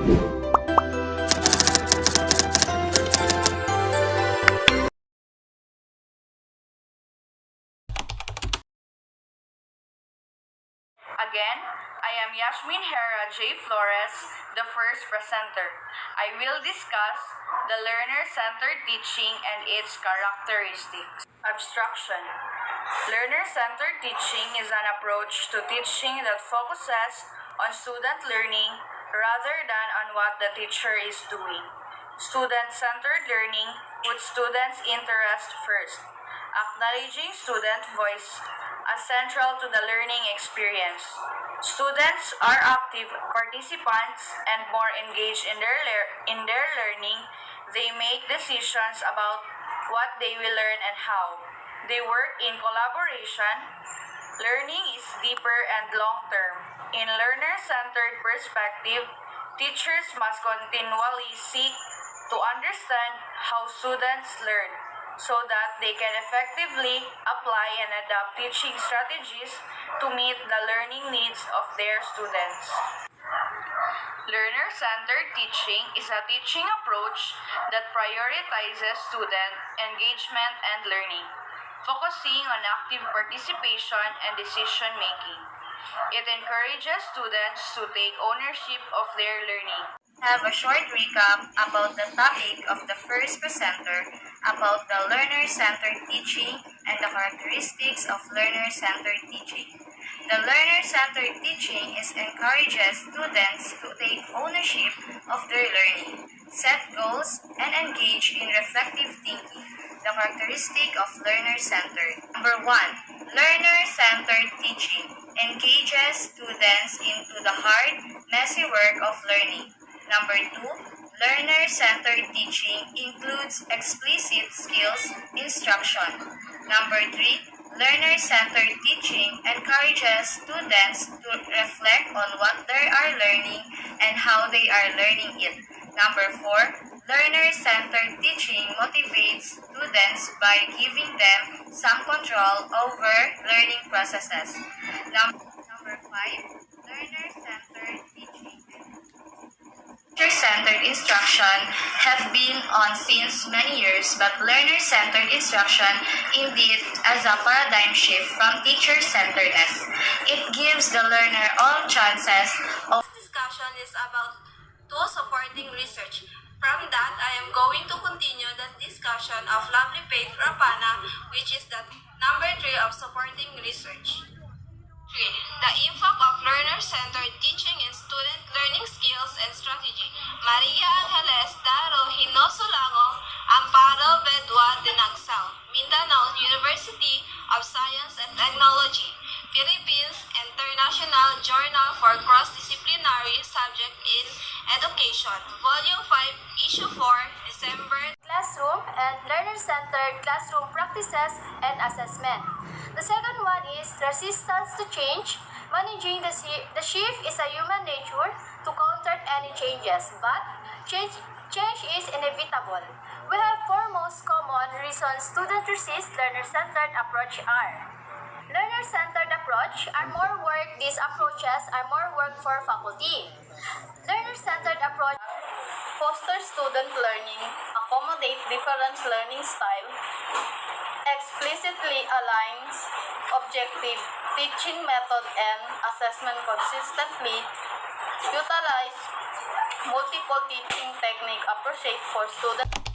Again, I am Yasmin Hera J. Flores, the first presenter. I will discuss the learner-centered teaching and its characteristics. Abstraction. Learner-centered teaching is an approach to teaching that focuses on student learning rather than on what the teacher is doing. Student-centered learning puts students' interest first, acknowledging student voice as central to the learning experience. Students are active participants and more engaged in their learning. They make decisions about what they will learn and how. They work in collaboration. Learning is deeper and long-term. In learner-centered perspective, teachers must continually seek to understand how students learn so that they can effectively apply and adapt teaching strategies to meet the learning needs of their students. Learner-centered teaching is a teaching approach that prioritizes student engagement and learning, focusing on active participation and decision-making. It encourages students to take ownership of their learning. Have a short recap about the topic of the first presenter about the learner-centered teaching and the characteristics of learner-centered teaching. The learner-centered teaching encourages students to take ownership of their learning, set goals, and engage in reflective thinking. The characteristic of learner-centered. Number 1. Learner-centered teaching engages students into the hard, messy work of learning. Number 2, learner-centered teaching includes explicit skills instruction. Number 3, learner-centered teaching encourages students to reflect on what they are learning and how they are learning it. Number 4, learner-centered teaching motivates students by giving them some control over learning processes. Number 5, learner-centered teaching. Teacher-centered instruction have been on since many years, but learner-centered instruction indeed as a paradigm shift from teacher-centeredness. It gives the learner all chances of. This discussion is about two supporting research. From that, I am going to continue the discussion of Lovely Faith Rapana, which is the number 3 of supporting research. 3. The impact of learner-centered teaching in student learning skills and strategy. Maria Angeles Daro Hinosulango, Amparo Bedwa de Nagsal, Mindanao University of Science and Technology, Philippines International Journal for Cross-Disciplinary Subject in Education, Volume 5, Issue 4, December. Classroom and learner-centered classroom practices and assessment. The second one is resistance to change. Managing the shift is a human nature to counter any changes, but change is inevitable. We have four most common reasons students resist learner-centered approach are. Learner-centered approach are more work. These approaches are more work for faculty. Learner-centered approach foster student learning, accommodate different learning style, explicitly aligns objective teaching method and assessment consistently, utilize multiple teaching technique appropriate for students.